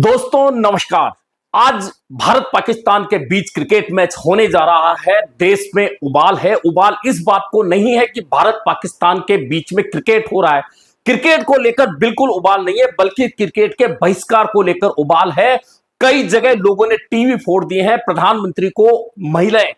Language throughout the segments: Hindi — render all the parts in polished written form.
दोस्तों नमस्कार। आज भारत पाकिस्तान के बीच क्रिकेट मैच होने जा रहा है। देश में उबाल है। उबाल इस बात को नहीं है कि भारत पाकिस्तान के बीच में क्रिकेट हो रहा है। क्रिकेट को लेकर बिल्कुल उबाल नहीं है, बल्कि क्रिकेट के बहिष्कार को लेकर उबाल है। कई जगह लोगों ने टीवी फोड़ दिए हैं। प्रधानमंत्री को महिलाएं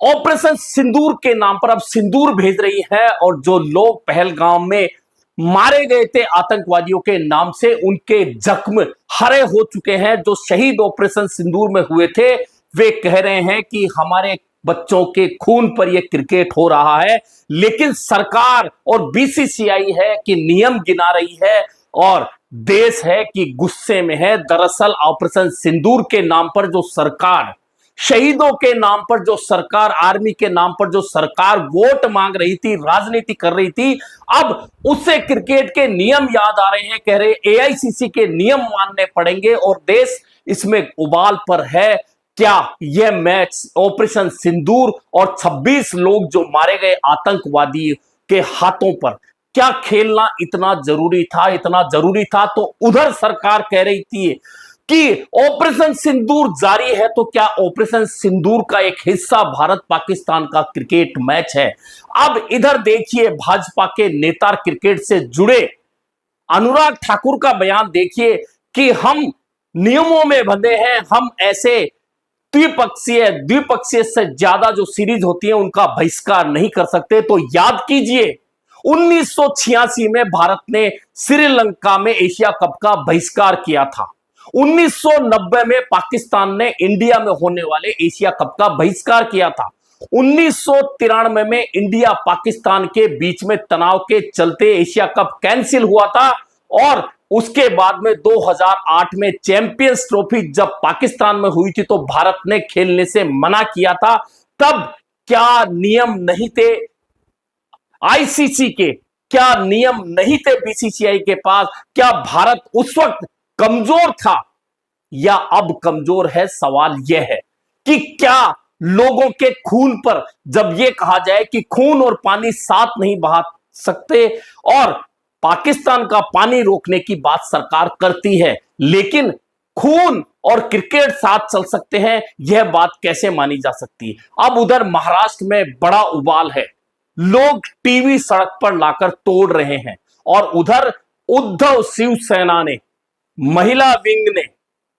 ऑपरेशन सिंदूर के नाम पर अब सिंदूर भेज रही है, और जो लोग पहलगाम में मारे गए थे आतंकवादियों के नाम से, उनके जख्म हरे हो चुके हैं। जो शहीद ऑपरेशन सिंदूर में हुए थे, वे कह रहे हैं कि हमारे बच्चों के खून पर यह क्रिकेट हो रहा है। लेकिन सरकार और बीसीसीआई है कि नियम गिना रही है, और देश है कि गुस्से में है। दरअसल ऑपरेशन सिंदूर के नाम पर जो सरकार, शहीदों के नाम पर जो सरकार, आर्मी के नाम पर जो सरकार वोट मांग रही थी, राजनीति कर रही थी, अब उससे क्रिकेट के नियम याद आ रहे हैं। कह रहे एआईसीसी के नियम मानने पड़ेंगे, और देश इसमें उबाल पर है। क्या यह मैच ऑपरेशन सिंदूर और 26 लोग जो मारे गए आतंकवादी के हाथों पर, क्या खेलना इतना जरूरी था? इतना जरूरी था तो उधर सरकार कह रही थी कि ऑपरेशन सिंदूर जारी है, तो क्या ऑपरेशन सिंदूर का एक हिस्सा भारत पाकिस्तान का क्रिकेट मैच है? अब इधर देखिए, भाजपा के नेता क्रिकेट से जुड़े अनुराग ठाकुर का बयान देखिए कि हम नियमों में बंधे हैं। हम ऐसे द्विपक्षीय से ज्यादा जो सीरीज होती है उनका बहिष्कार नहीं कर सकते। तो याद कीजिए, 1986 में भारत ने श्रीलंका में एशिया कप का बहिष्कार किया था। 1990 में पाकिस्तान ने इंडिया में होने वाले एशिया कप का बहिष्कार किया था। 1993 में इंडिया पाकिस्तान के बीच में तनाव के चलते एशिया कप कैंसिल हुआ था, और उसके बाद में 2008 में चैंपियंस ट्रॉफी जब पाकिस्तान में हुई थी तो भारत ने खेलने से मना किया था। तब क्या नियम नहीं थे आईसीसी के? क्या नियम नहीं थे बीसीसीआई के पास? क्या भारत उस वक्त कमजोर था या अब कमजोर है? सवाल यह है कि क्या लोगों के खून पर जब यह कहा जाए कि खून और पानी साथ नहीं बहा सकते, और पाकिस्तान का पानी रोकने की बात सरकार करती है, लेकिन खून और क्रिकेट साथ चल सकते हैं, यह बात कैसे मानी जा सकती है? अब उधर महाराष्ट्र में बड़ा उबाल है। लोग टीवी सड़क पर लाकर तोड़ रहे हैं, और उधर उद्धव शिवसेना ने, महिला विंग ने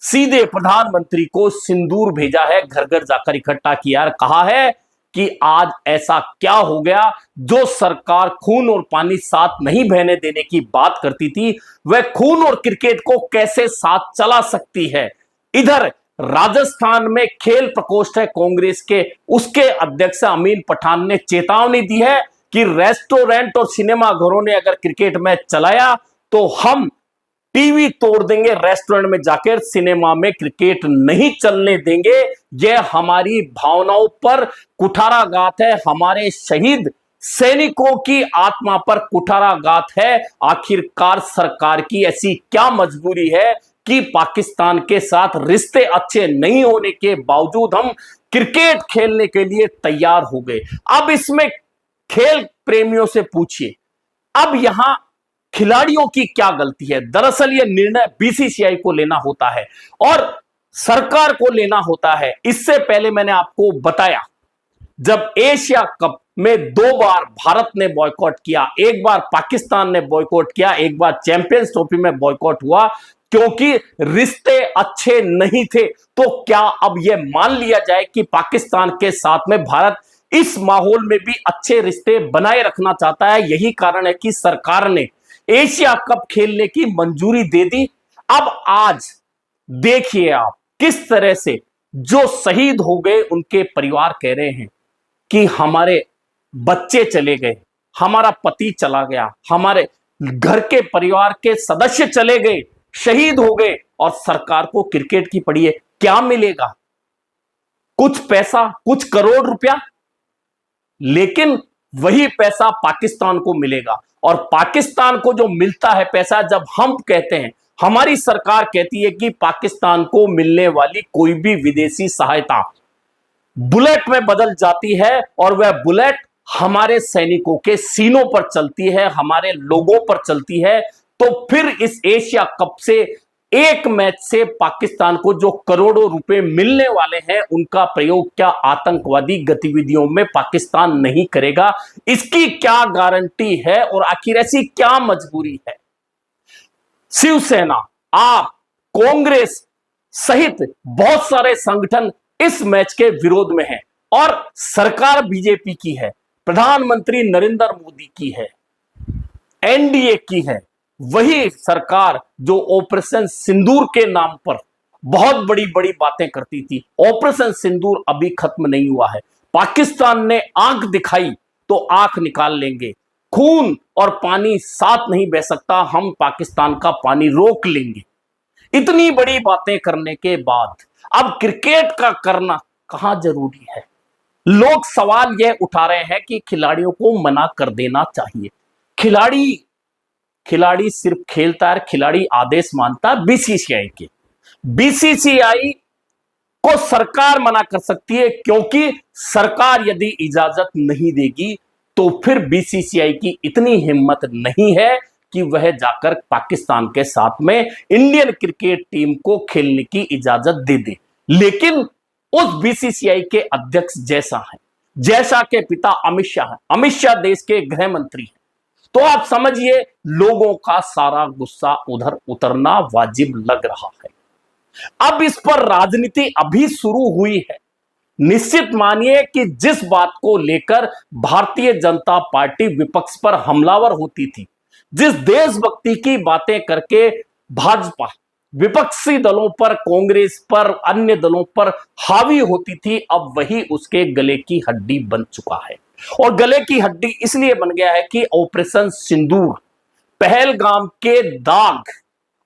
सीधे प्रधानमंत्री को सिंदूर भेजा है, घर घर जाकर इकट्ठा किया, कहा है कि आज ऐसा क्या हो गया? जो सरकार खून और पानी साथ नहीं बहने देने की बात करती थी, वह खून और क्रिकेट को कैसे साथ चला सकती है? इधर राजस्थान में खेल प्रकोष्ठ है कांग्रेस के, उसके अध्यक्ष अमीन पठान ने चेतावनी दी है कि रेस्टोरेंट और सिनेमा घरों ने अगर क्रिकेट मैच चलाया तो हम टीवी तोड़ देंगे, रेस्टोरेंट में जाकर सिनेमा में क्रिकेट नहीं चलने देंगे। यह हमारी भावनाओं पर कुठाराघात है, हमारे शहीद सैनिकों की आत्मा पर कुठाराघात है। आखिरकार सरकार की ऐसी क्या मजबूरी है कि पाकिस्तान के साथ रिश्ते अच्छे नहीं होने के बावजूद हम क्रिकेट खेलने के लिए तैयार हो गए? अब इसमें खेल प्रेमियों से पूछिए, अब यहां खिलाड़ियों की क्या गलती है? दरअसल यह निर्णय बीसीसीआई को लेना होता है और सरकार को लेना होता है। इससे पहले मैंने आपको बताया, जब एशिया कप में 2 बार भारत ने बॉयकॉट किया, एक बार पाकिस्तान ने बॉयकॉट किया, एक बार चैंपियंस ट्रॉफी में बॉयकॉट हुआ, क्योंकि रिश्ते अच्छे नहीं थे। तो क्या अब यह मान लिया जाए कि पाकिस्तान के साथ में भारत इस माहौल में भी अच्छे रिश्ते बनाए रखना चाहता है? यही कारण है कि सरकार ने एशिया कप खेलने की मंजूरी दे दी। अब आज देखिए आप किस तरह से जो शहीद हो गए उनके परिवार कह रहे हैं कि हमारे बच्चे चले गए, हमारा पति चला गया, हमारे घर के परिवार के सदस्य चले गए, शहीद हो गए, और सरकार को क्रिकेट की पड़ी है। क्या मिलेगा? कुछ पैसा, कुछ करोड़ रुपया, लेकिन वही पैसा पाकिस्तान को मिलेगा। और पाकिस्तान को जो मिलता है पैसा, जब हम कहते हैं, हमारी सरकार कहती है कि पाकिस्तान को मिलने वाली कोई भी विदेशी सहायता बुलेट में बदल जाती है, और वह बुलेट हमारे सैनिकों के सीनों पर चलती है, हमारे लोगों पर चलती है, तो फिर इस एशिया कप से एक मैच से पाकिस्तान को जो करोड़ों रुपए मिलने वाले हैं उनका प्रयोग क्या आतंकवादी गतिविधियों में पाकिस्तान नहीं करेगा, इसकी क्या गारंटी है और आखिर ऐसी क्या मजबूरी है? शिवसेना, आप, कांग्रेस सहित बहुत सारे संगठन इस मैच के विरोध में हैं और सरकार बीजेपी की है, प्रधानमंत्री नरेंद्र मोदी की है, एनडीए की है, वही सरकार जो ऑपरेशन सिंदूर के नाम पर बहुत बड़ी बड़ी बातें करती थी। ऑपरेशन सिंदूर अभी खत्म नहीं हुआ है। पाकिस्तान ने आंख दिखाई तो आंख निकाल लेंगे। खून और पानी साथ नहीं बह सकता, हम पाकिस्तान का पानी रोक लेंगे। इतनी बड़ी बातें करने के बाद अब क्रिकेट का करना कहां जरूरी है? लोग सवाल यह उठा रहे हैं कि खिलाड़ियों को मना कर देना चाहिए। खिलाड़ी सिर्फ खेलता है, खिलाड़ी आदेश मानता है बीसीसीआई के। बीसीसीआई को सरकार मना कर सकती है, क्योंकि सरकार यदि इजाजत नहीं देगी तो फिर बीसीसीआई की इतनी हिम्मत नहीं है कि वह जाकर पाकिस्तान के साथ में इंडियन क्रिकेट टीम को खेलने की इजाजत दे दे। लेकिन उस बीसीसीआई के अध्यक्ष जैसा के पिता अमित शाह है, अमित शाह देश के गृह मंत्री हैं, तो आप समझिए लोगों का सारा गुस्सा उधर उतरना वाजिब लग रहा है। अब इस पर राजनीति अभी शुरू हुई है। निश्चित मानिए कि जिस बात को लेकर भारतीय जनता पार्टी विपक्ष पर हमलावर होती थी, जिस देशभक्ति की बातें करके भाजपा विपक्षी दलों पर, कांग्रेस पर, अन्य दलों पर हावी होती थी, अब वही उसके गले की हड्डी बन चुका है। और गले की हड्डी इसलिए बन गया है कि ऑपरेशन सिंदूर, पहलगाम के दाग,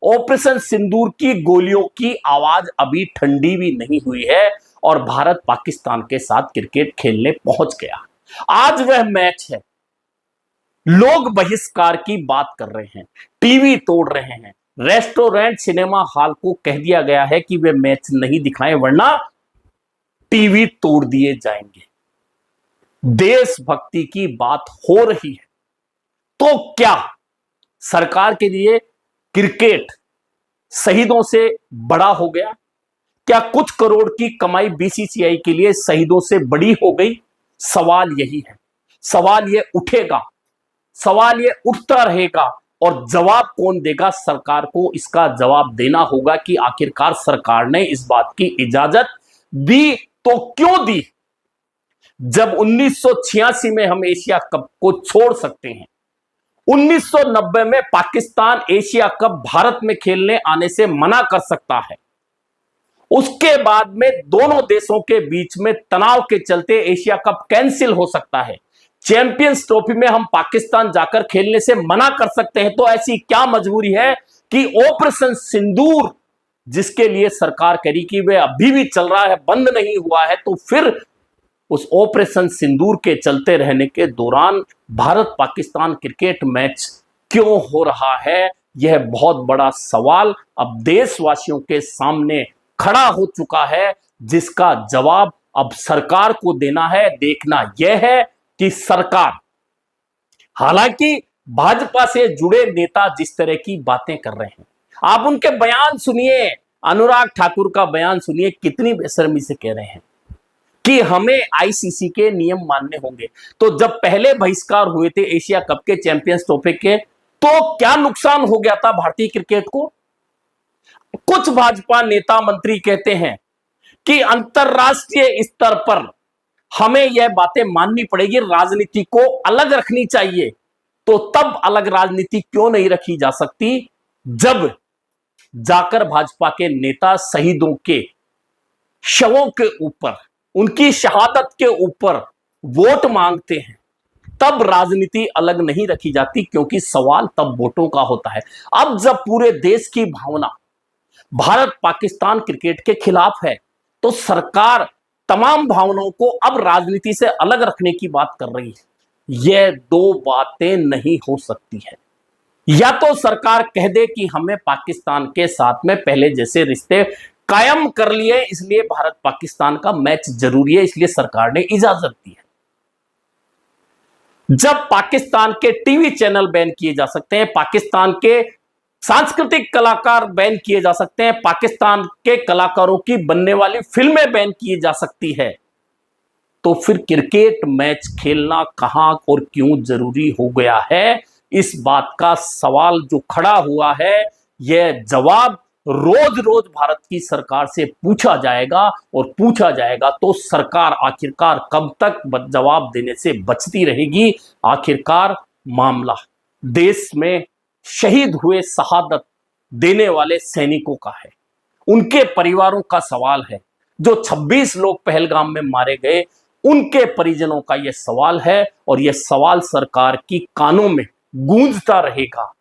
ऑपरेशन सिंदूर की गोलियों की आवाज अभी ठंडी भी नहीं हुई है और भारत पाकिस्तान के साथ क्रिकेट खेलने पहुंच गया। आज वह मैच है। लोग बहिष्कार की बात कर रहे हैं, टीवी तोड़ रहे हैं, रेस्टोरेंट, सिनेमा हॉल को कह दिया गया है कि वे मैच नहीं दिखाएं वरना टीवी तोड़ दिए जाएंगे। देशभक्ति की बात हो रही है तो क्या सरकार के लिए क्रिकेट शहीदों से बड़ा हो गया? क्या कुछ करोड़ की कमाई बीसीसीआई के लिए शहीदों से बड़ी हो गई? सवाल यही है। सवाल यह उठेगा, सवाल यह उठता रहेगा और जवाब कौन देगा? सरकार को इसका जवाब देना होगा कि आखिरकार सरकार ने इस बात की इजाजत दी तो क्यों दी? जब 1986 में हम एशिया कप को छोड़ सकते हैं, 1990 में पाकिस्तान एशिया कप भारत में खेलने आने से मना कर सकता है, उसके बाद में दोनों देशों के बीच में तनाव के चलते एशिया कप कैंसिल हो सकता है, चैंपियंस ट्रॉफी में हम पाकिस्तान जाकर खेलने से मना कर सकते हैं, तो ऐसी क्या मजबूरी है कि ऑपरेशन सिंदूर जिसके लिए सरकार करी कि वह अभी भी चल रहा है, बंद नहीं हुआ है, तो फिर उस ऑपरेशन सिंदूर के चलते रहने के दौरान भारत पाकिस्तान क्रिकेट मैच क्यों हो रहा है? यह बहुत बड़ा सवाल अब देशवासियों के सामने खड़ा हो चुका है, जिसका जवाब अब सरकार को देना है। देखना यह है कि सरकार, हालांकि भाजपा से जुड़े नेता जिस तरह की बातें कर रहे हैं, आप उनके बयान सुनिए, अनुराग ठाकुर का बयान सुनिए, कितनी बेशर्मी से कह रहे हैं कि हमें आईसीसी के नियम मानने होंगे। तो जब पहले बहिष्कार हुए थे एशिया कप के, चैंपियंस ट्रॉफी के, तो क्या नुकसान हो गया था भारतीय क्रिकेट को? कुछ भाजपा नेता मंत्री कहते हैं कि अंतरराष्ट्रीय स्तर पर हमें यह बातें माननी पड़ेगी, राजनीति को अलग रखनी चाहिए। तो तब अलग राजनीति क्यों नहीं रखी जा सकती जब जाकर भाजपा के नेता शहीदों के शवों के ऊपर, उनकी शहादत के ऊपर वोट मांगते हैं, तब राजनीति अलग नहीं रखी जाती, क्योंकि सवाल तब वोटों का होता है। अब जब पूरे देश की भावना भारत पाकिस्तान क्रिकेट के खिलाफ है, तो सरकार तमाम भावनाओं को अब राजनीति से अलग रखने की बात कर रही है। यह दो बातें नहीं हो सकती है। या तो सरकार कह दे कि हमें पाकिस्तान के साथ में पहले जैसे रिश्ते कायम कर लिए, इसलिए भारत पाकिस्तान का मैच जरूरी है, इसलिए सरकार ने इजाजत दी है। जब पाकिस्तान के टीवी चैनल बैन किए जा सकते हैं, पाकिस्तान के सांस्कृतिक कलाकार बैन किए जा सकते हैं, पाकिस्तान के कलाकारों की बनने वाली फिल्में बैन की जा सकती है, तो फिर क्रिकेट मैच खेलना कहां और क्यों जरूरी हो गया है? इस बात का सवाल जो खड़ा हुआ है, यह जवाब रोज रोज भारत की सरकार से पूछा जाएगा, और पूछा जाएगा तो सरकार आखिरकार कब तक जवाब देने से बचती रहेगी? आखिरकार मामला देश में शहीद हुए, शहादत देने वाले सैनिकों का है, उनके परिवारों का सवाल है। जो 26 लोग पहलगाम में मारे गए, उनके परिजनों का यह सवाल है, और यह सवाल सरकार की कानों में गूंजता रहेगा।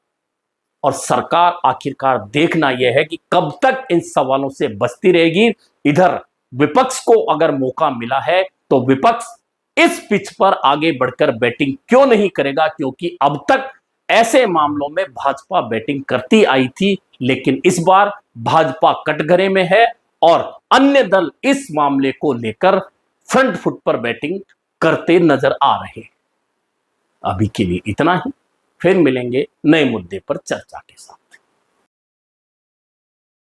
और सरकार आखिरकार देखना यह है कि कब तक इन सवालों से बचती रहेगी। इधर विपक्ष को अगर मौका मिला है तो विपक्ष इस पिच पर आगे बढ़कर बैटिंग क्यों नहीं करेगा? क्योंकि अब तक ऐसे मामलों में भाजपा बैटिंग करती आई थी, लेकिन इस बार भाजपा कटघरे में है और अन्य दल इस मामले को लेकर फ्रंट फुट पर बैटिंग करते नजर आ रहे हैं। अभी के लिए इतना ही, फिर मिलेंगे नए मुद्दे पर चर्चा के साथ।